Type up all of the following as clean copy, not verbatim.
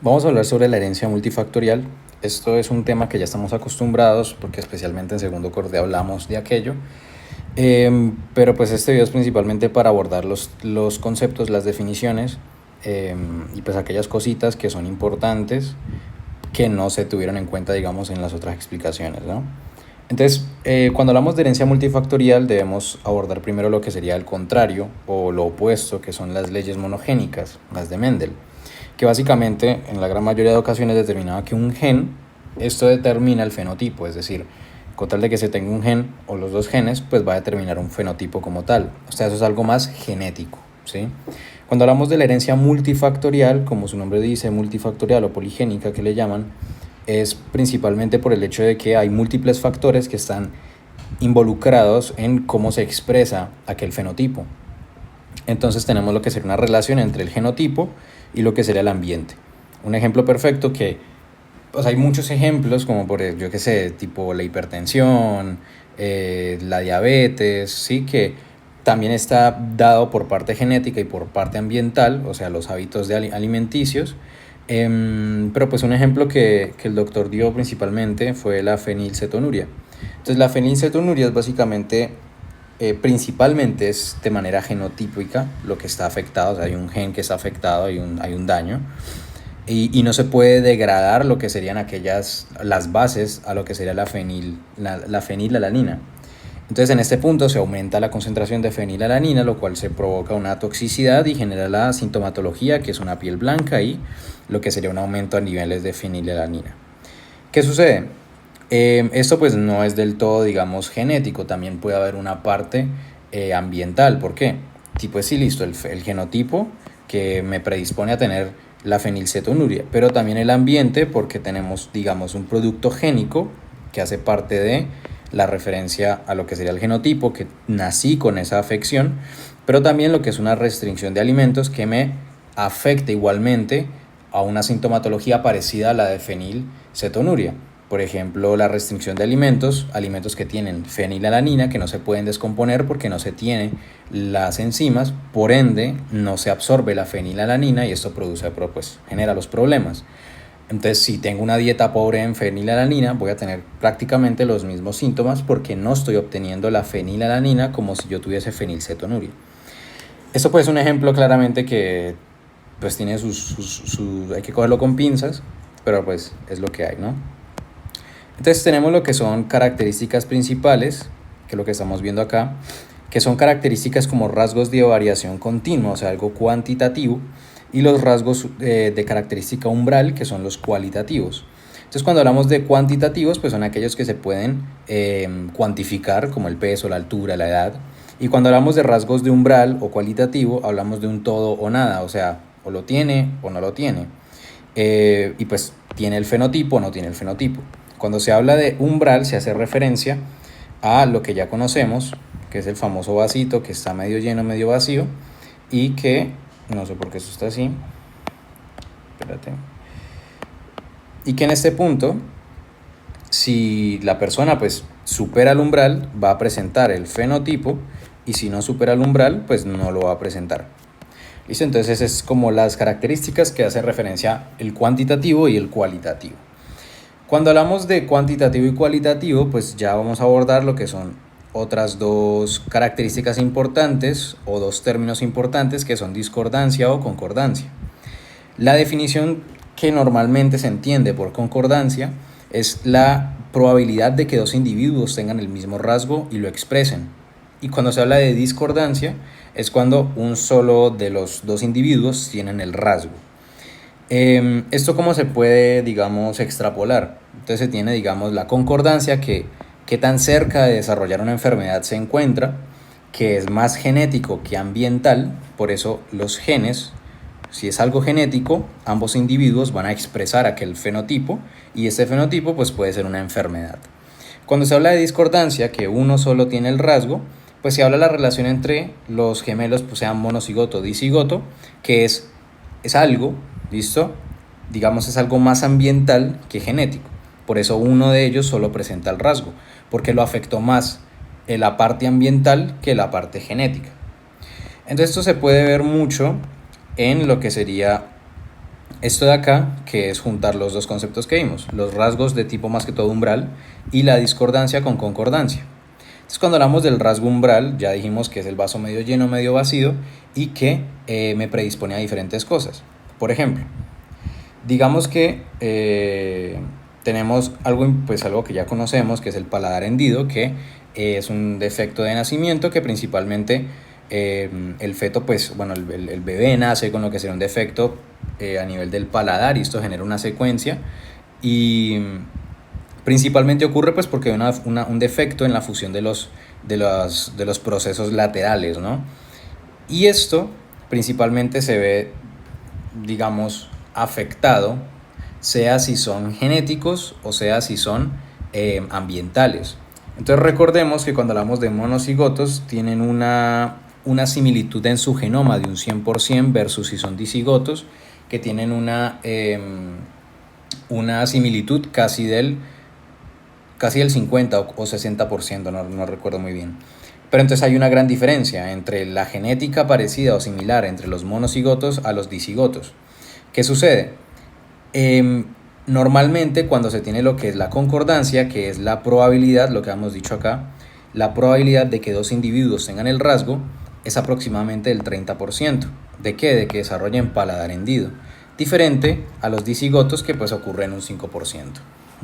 Vamos a hablar sobre la herencia multifactorial. Esto es un tema que ya estamos acostumbrados porque especialmente en segundo corte hablamos de aquello. Pero pues este video es principalmente para abordar los conceptos, las definiciones y pues aquellas cositas que son importantes que no se tuvieron en cuenta, digamos, en las otras explicaciones, ¿no? Entonces, cuando hablamos de herencia multifactorial debemos abordar primero lo que sería el contrario o lo opuesto, que son las leyes monogénicas, las de Mendel, que básicamente en la gran mayoría de ocasiones determinaba que un gen, esto determina el fenotipo, es decir, con tal de que se tenga un gen o los dos genes, pues va a determinar un fenotipo como tal. O sea, eso es algo más genético, ¿sí? Cuando hablamos de la herencia multifactorial, como su nombre dice, multifactorial o poligénica que le llaman, es principalmente por el hecho de que hay múltiples factores que están involucrados en cómo se expresa aquel fenotipo. Entonces tenemos lo que sería una relación entre el genotipo y lo que sería el ambiente. Un ejemplo perfecto que, pues hay muchos ejemplos, como por, yo qué sé, tipo la hipertensión, la diabetes, ¿sí? Que también está dado por parte genética y por parte ambiental, o sea, los hábitos alimenticios. Pero pues un ejemplo que el doctor dio principalmente fue la fenilcetonuria. Entonces la fenilcetonuria es básicamente, principalmente es de manera genotípica lo que está afectado, o sea, hay un gen que está afectado, hay un daño. Y no se puede degradar lo que serían las bases a lo que sería la fenilalanina. Entonces en este punto se aumenta la concentración de fenilalanina, lo cual se provoca una toxicidad y genera la sintomatología, que es una piel blanca y lo que sería un aumento a niveles de fenilalanina. ¿Qué sucede? Esto pues no es del todo, digamos, genético, también puede haber una parte ambiental. ¿Por qué? Tipo sí, listo, el genotipo que me predispone a tener la fenilcetonuria, pero también el ambiente, porque tenemos, digamos, un producto génico que hace parte de la referencia a lo que sería el genotipo, que nací con esa afección, pero también lo que es una restricción de alimentos que me afecta igualmente a una sintomatología parecida a la de fenilcetonuria. Por ejemplo, la restricción de alimentos que tienen fenilalanina, que no se pueden descomponer porque no se tiene las enzimas, por ende no se absorbe la fenilalanina y esto genera los problemas. Entonces, si tengo una dieta pobre en fenilalanina, voy a tener prácticamente los mismos síntomas porque no estoy obteniendo la fenilalanina como si yo tuviese fenilcetonuria. Esto pues es un ejemplo claramente que pues tiene hay que cogerlo con pinzas, pero pues es lo que hay, ¿no? Entonces tenemos lo que son características principales, que es lo que estamos viendo acá, que son características como rasgos de variación continua, o sea, algo cuantitativo, y los rasgos de característica umbral, que son los cualitativos. Entonces cuando hablamos de cuantitativos, pues son aquellos que se pueden cuantificar, como el peso, la altura, la edad. Y cuando hablamos de rasgos de umbral o cualitativo, hablamos de un todo o nada, o sea, o lo tiene o no lo tiene. Y pues tiene el fenotipo o no tiene el fenotipo. Cuando se habla de umbral se hace referencia a lo que ya conocemos, que es el famoso vasito que está medio lleno, medio vacío, y que, no sé por qué eso está así, espérate, y que en este punto, si la persona pues supera el umbral, va a presentar el fenotipo, y si no supera el umbral, pues no lo va a presentar. ¿Listo? Entonces es como las características que hace referencia el cuantitativo y el cualitativo. Cuando hablamos de cuantitativo y cualitativo, pues ya vamos a abordar lo que son otras dos características importantes o dos términos importantes, que son discordancia o concordancia. La definición que normalmente se entiende por concordancia es la probabilidad de que dos individuos tengan el mismo rasgo y lo expresen. Y cuando se habla de discordancia es cuando un solo de los dos individuos tienen el rasgo. Esto cómo se puede, digamos, extrapolar. Entonces se tiene, digamos, la concordancia, que tan cerca de desarrollar una enfermedad se encuentra, que es más genético que ambiental. Por eso los genes, si es algo genético, ambos individuos van a expresar aquel fenotipo y este fenotipo pues puede ser una enfermedad. Cuando se habla de discordancia, que uno solo tiene el rasgo, pues se habla de la relación entre los gemelos, pues sean monocigoto o dicigoto, que es algo, ¿listo? Digamos, es algo más ambiental que genético. Por eso uno de ellos solo presenta el rasgo, porque lo afectó más en la parte ambiental que la parte genética. Entonces esto se puede ver mucho en lo que sería Esto de acá, que es juntar los dos conceptos que vimos, los rasgos de tipo más que todo umbral y la discordancia con concordancia. Entonces, cuando hablamos del rasgo umbral, ya dijimos que es el vaso medio lleno, medio vacío y que me predispone a diferentes cosas. Por ejemplo, digamos que tenemos algo, pues algo que ya conocemos, que es el paladar hendido, que es un defecto de nacimiento que principalmente el feto, pues bueno, el bebé nace con lo que será un defecto a nivel del paladar y esto genera una secuencia y principalmente ocurre pues porque hay un defecto en la fusión de los procesos laterales, ¿no? Y esto principalmente se ve, digamos, afectado, sea si son genéticos o sea si son ambientales. Entonces recordemos que cuando hablamos de monocigotos tienen una similitud en su genoma de un 100% versus si son dicigotos que tienen una similitud casi del 50 o 60%, no recuerdo muy bien. Pero entonces hay una gran diferencia entre la genética parecida o similar entre los monocigotos a los dicigotos. ¿Qué sucede? Normalmente cuando se tiene lo que es la concordancia, que es la probabilidad, lo que hemos dicho acá, la probabilidad de que dos individuos tengan el rasgo es aproximadamente del 30%. ¿De qué? De que desarrollen paladar hendido. Diferente a los dicigotos que pues ocurre en un 5%,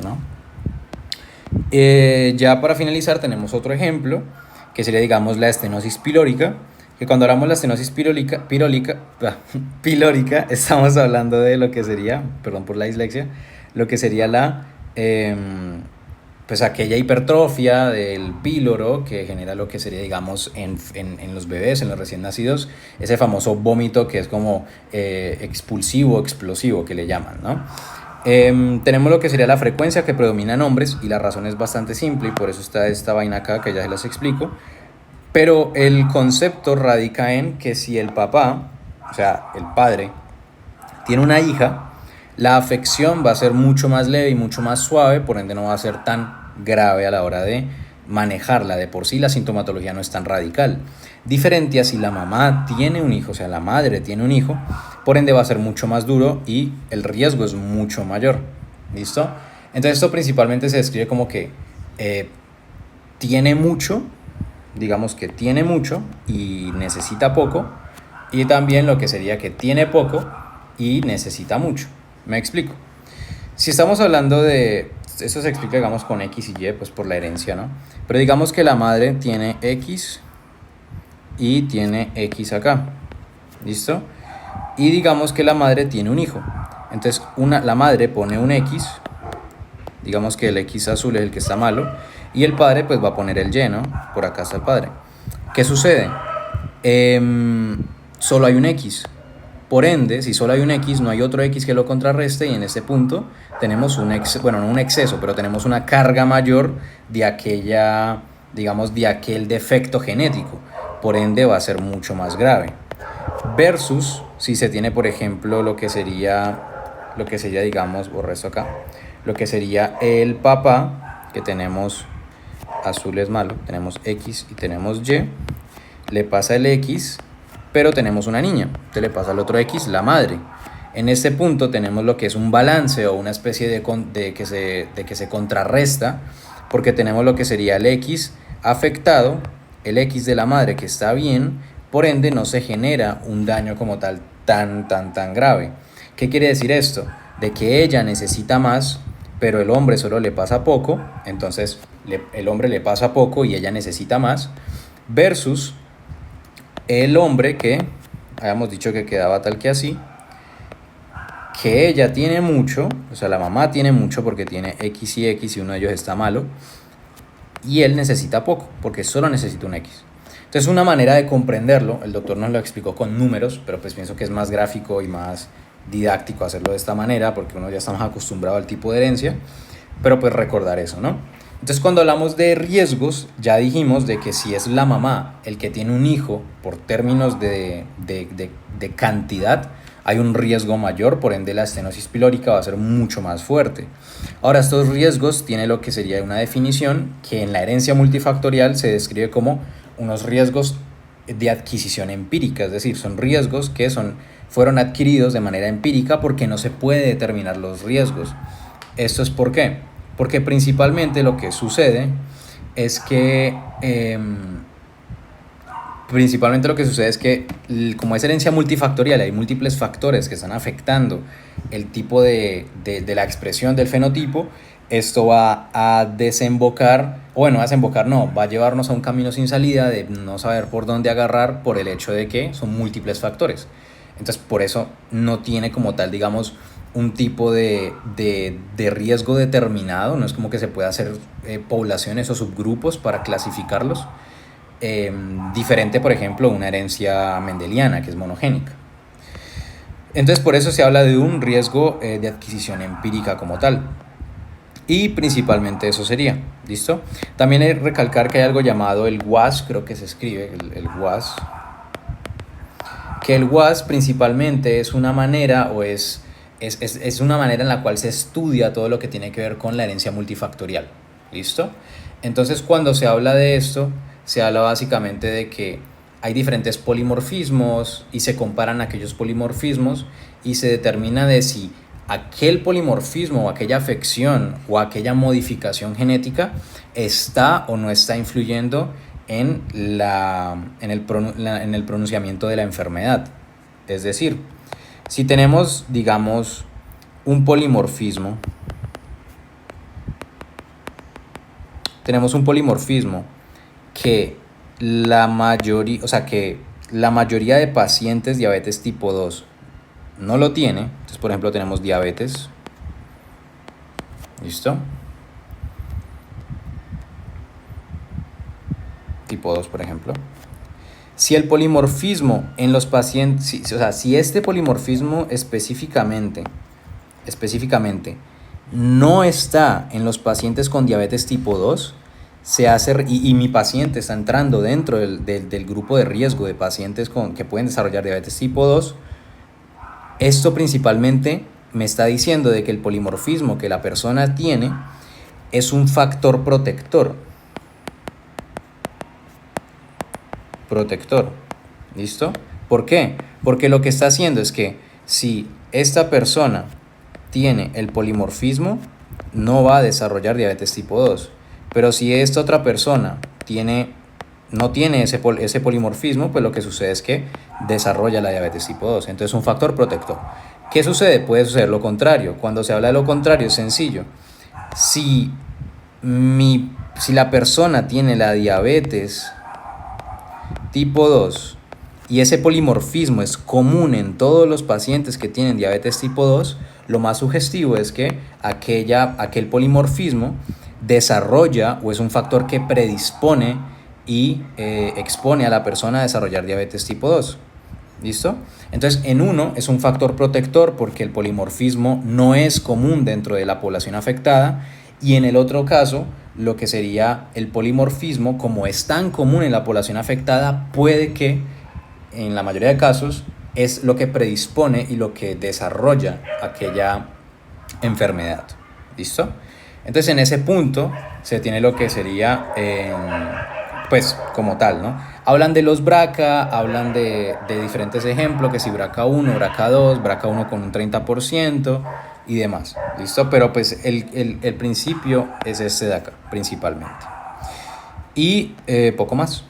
¿no? Ya para finalizar tenemos otro ejemplo que sería, digamos, la estenosis pilórica, que cuando hablamos de la estenosis pilórica estamos hablando de lo que sería, perdón por la dislexia, lo que sería pues aquella hipertrofia del píloro que genera lo que sería, digamos, en los bebés, en los recién nacidos, ese famoso vómito que es como expulsivo, explosivo que le llaman, ¿no? Tenemos lo que sería la frecuencia que predomina en hombres y la razón es bastante simple y por eso está esta vaina acá que ya se las explico, pero el concepto radica en que si el papá, o sea el padre, tiene una hija, la afección va a ser mucho más leve y mucho más suave, por ende no va a ser tan grave a la hora de manejarla. De por sí la sintomatología no es tan radical, diferente a si la mamá tiene un hijo, o sea la madre tiene un hijo, por ende va a ser mucho más duro y el riesgo es mucho mayor. ¿Listo? Entonces esto principalmente se describe como que tiene mucho, digamos que tiene mucho y necesita poco, y también lo que sería que tiene poco y necesita mucho. ¿Me explico? Si estamos hablando de... Eso se explica, digamos, con X y Y, pues por la herencia, ¿no? Pero digamos que la madre tiene X y tiene X acá. ¿Listo? Y digamos que la madre tiene un hijo. Entonces la madre pone un X, digamos que el X azul es el que está malo, y el padre pues va a poner el Y, ¿no? Por acá está el padre. ¿Qué sucede? Solo hay un X. Por ende, si solo hay un X, no hay otro X que lo contrarreste y en este punto tenemos no un exceso, pero tenemos una carga mayor de aquella, digamos, de aquel defecto genético. Por ende va a ser mucho más grave. Versus si se tiene, por ejemplo, lo que sería, digamos, borro esto acá, lo que sería el papá, que tenemos azul es malo, tenemos X y tenemos Y, le pasa el X, pero tenemos una niña, entonces le pasa al otro X, la madre. En este punto tenemos lo que es un balance o una especie de que se contrarresta, porque tenemos lo que sería el X afectado, el X de la madre que está bien, por ende no se genera un daño como tal tan grave. ¿Qué quiere decir esto? De que ella necesita más, pero el hombre solo le pasa poco, entonces el hombre le pasa poco y ella necesita más, versus el hombre que habíamos dicho que quedaba tal que así, que ella tiene mucho, o sea la mamá tiene mucho porque tiene X y X y uno de ellos está malo, y él necesita poco porque solo necesita un X. Entonces una manera de comprenderlo, el doctor nos lo explicó con números, pero pues pienso que es más gráfico y más didáctico hacerlo de esta manera porque uno ya está más acostumbrado al tipo de herencia, pero pues recordar eso, ¿no? Entonces cuando hablamos de riesgos, ya dijimos de que si es la mamá el que tiene un hijo por términos de cantidad, hay un riesgo mayor, por ende la estenosis pilórica va a ser mucho más fuerte. Ahora estos riesgos tienen lo que sería una definición que en la herencia multifactorial se describe como unos riesgos de adquisición empírica, es decir, son riesgos que son fueron adquiridos de manera empírica porque no se puede determinar los riesgos. ¿Esto es por qué? Porque principalmente lo que sucede es que como es herencia multifactorial, hay múltiples factores que están afectando el tipo de la expresión del fenotipo. Esto va a desembocar, bueno, a desembocar no, va a llevarnos a un camino sin salida de no saber por dónde agarrar por el hecho de que son múltiples factores. Entonces, por eso no tiene como tal, digamos, un tipo de riesgo determinado. No es como que se pueda hacer poblaciones o subgrupos para clasificarlos. Diferente, por ejemplo, una herencia mendeliana, que es monogénica. Entonces, por eso se habla de un riesgo de adquisición empírica como tal. Y principalmente eso sería, ¿listo? También hay que recalcar que hay algo llamado el WAS, creo que se escribe el WAS. Que el WAS principalmente es una manera es una manera en la cual se estudia todo lo que tiene que ver con la herencia multifactorial, ¿listo? Entonces, cuando se habla de esto, se habla básicamente de que hay diferentes polimorfismos y se comparan aquellos polimorfismos y se determina de si aquel polimorfismo o aquella afección o aquella modificación genética está o no está influyendo en el pronunciamiento de la enfermedad. Es decir, si tenemos, digamos, un polimorfismo, que la mayoría de pacientes diabetes tipo 2 no lo tiene. Entonces, por ejemplo, tenemos diabetes, ¿listo? Tipo 2, por ejemplo. Si el polimorfismo en los pacientes, si este polimorfismo específicamente no está en los pacientes con diabetes tipo 2, y mi paciente está entrando dentro del grupo de riesgo de pacientes que pueden desarrollar diabetes tipo 2, esto principalmente me está diciendo de que el polimorfismo que la persona tiene es un factor protector. ¿Listo? ¿Por qué? Porque lo que está haciendo es que si esta persona tiene el polimorfismo, no va a desarrollar diabetes tipo 2. Pero si esta otra persona no tiene ese polimorfismo, pues lo que sucede es que desarrolla la diabetes tipo 2. Entonces, un factor protector. ¿Qué sucede? Puede suceder lo contrario. Cuando se habla de lo contrario, es sencillo. Si la persona tiene la diabetes tipo 2 y ese polimorfismo es común en todos los pacientes que tienen diabetes tipo 2, lo más sugestivo es que aquel polimorfismo desarrolla o es un factor que predispone y expone a la persona a desarrollar diabetes tipo 2. ¿Listo? Entonces, en uno es un factor protector porque el polimorfismo no es común dentro de la población afectada, y en el otro caso, lo que sería el polimorfismo, como es tan común en la población afectada, puede que, en la mayoría de casos, es lo que predispone y lo que desarrolla aquella enfermedad. ¿Listo? Entonces, en ese punto se tiene lo que sería, pues, como tal, ¿no? Hablan de los BRCA, hablan de diferentes ejemplos, que si BRCA1, BRCA2, BRCA1 con un 30% y demás, ¿listo? Pero pues el principio es este de acá, principalmente. Y poco más.